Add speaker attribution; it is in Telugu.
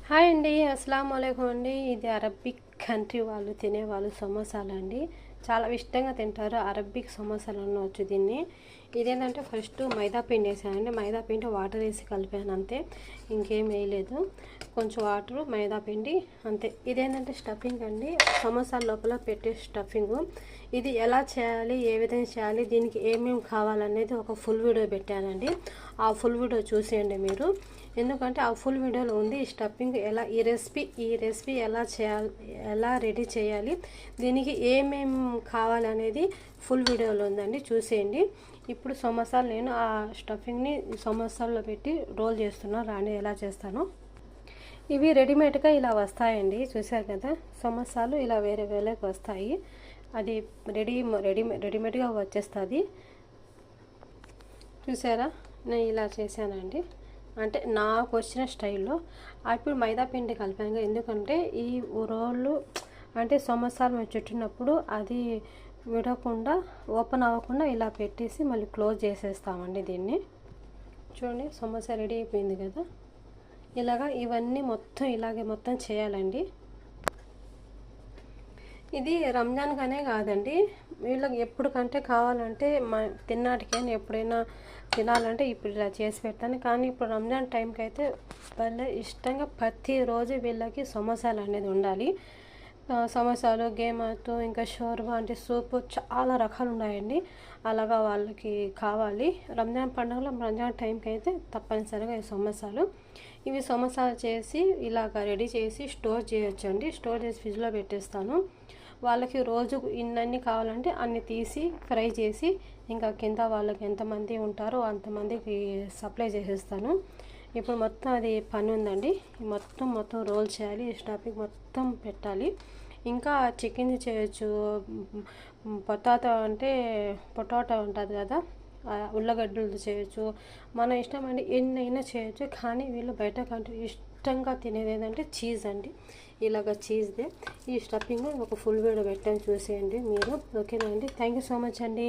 Speaker 1: హాయ్ అండి, అస్సలాము అలైకుం అండి. ఇది అరబిక్ కంట్రీ వాళ్ళు తినేవాళ్ళు సమోసాలు అండి. చాలా ఇష్టంగా తింటారు. అరబిక్ సమోసాలు అనవచ్చు దీన్ని. ఇదేంటంటే ఫస్ట్ మైదా పిండి వేసానండి. మైదా పిండి వాటర్ వేసి కలిపాను అంతే, ఇంకేం వేయలేదు. కొంచెం వాటరు, మైదా పిండి అంతే. ఇదేంటంటే స్టఫింగ్ అండి, సమోసాల లోపల పెట్టే స్టఫింగు. ఇది ఎలా చేయాలి, ఏ విధంగా చేయాలి, దీనికి ఏమేమి కావాలనేది ఒక ఫుల్ వీడియో పెట్టానండి. ఆ ఫుల్ వీడియో చూసేయండి మీరు, ఎందుకంటే ఆ ఫుల్ వీడియోలో ఉంది ఈ స్టఫింగ్ ఎలా, ఈ రెసిపీ ఎలా చేయాలి, ఎలా రెడీ చేయాలి, దీనికి ఏమేమి కావాలనేది ఫుల్ వీడియోలో ఉందండి, చూసేయండి. ఇప్పుడు సమోసాలు నేను ఆ స్టఫింగ్ని సమోసాల్లో పెట్టి రోల్ చేస్తున్నాను, రాని ఎలా చేస్తాను. ఇవి రెడీమేడ్గా ఇలా వస్తాయండి, చూసారు కదా. సమోసాలు ఇలా వేరే వేరేకి వస్తాయి, అది రెడీమేడ్గా వచ్చేస్తుంది. చూసారా, నేను ఇలా చేశానండి, అంటే నాకు వచ్చిన స్టైల్లో. ఇప్పుడు మైదా పిండి కలిపాను, ఎందుకంటే ఈ రోళ్ళు అంటే సమోసాలు మేము చుట్టినప్పుడు అది విడకుండా, ఓపెన్ అవ్వకుండా ఇలా పెట్టేసి మళ్ళీ క్లోజ్ చేసేస్తామండి దీన్ని. చూడండి, సమోసా రెడీ అయిపోయింది కదా. ఇలాగా ఇవన్నీ మొత్తం ఇలాగే మొత్తం చేయాలండి. ఇది రంజాన్గానే కాదండి, వీళ్ళకి ఎప్పటికంటే కావాలంటే తిన్నాటికైనా ఎప్పుడైనా తినాలంటే ఇప్పుడు ఇలా చేసి పెడతాను. కానీ ఇప్పుడు రంజాన్ టైంకి అయితే భలే ఇష్టంగా ప్రతిరోజు వీళ్ళకి సమోసాలు అనేది ఉండాలి. సమోసాలు, గేమాతో, ఇంకా షోర్బా అంటే సూపు, చాలా రకాలు ఉన్నాయండి. అలాగా వాళ్ళకి కావాలి. రంజాన్ పండుగలో, రంజాన్ టైంకి అయితే తప్పనిసరిగా ఈ సమోసాలు. ఇవి సమోసాలు చేసి ఇలాగ రెడీ చేసి స్టోర్ చేయొచ్చండి. స్టోర్ చేసి ఫ్రిడ్జ్లో పెట్టేస్తాను. వాళ్ళకి రోజు ఇన్ని కావాలంటే అన్ని తీసి ఫ్రై చేసి, ఇంకా కింద వాళ్ళకి ఎంతమంది ఉంటారో అంతమందికి సప్లై చేసేస్తాను. ఇప్పుడు మొత్తం అది పని ఉందండి, మొత్తం రోల్ చేయాలి, స్టఫింగ్ మొత్తం పెట్టాలి. ఇంకా చికెన్ చేయొచ్చు, పొటాటో ఉంటుంది కదా, ఉల్లగడ్డలు చేయొచ్చు, మన ఇష్టం అండి, ఎన్నైనా చేయొచ్చు. కానీ వీళ్ళు బయట కంట్రీ ఇష్టంగా తినేది ఏంటంటే చీజ్ అండి. ఇలాగ చీజ్దే ఈ స్టఫింగ్ ఒక ఫుల్ వీడియో పెట్టాను, చూసేయండి మీరు. ఓకేనా అండి, థ్యాంక్ యూ సో మచ్ అండి.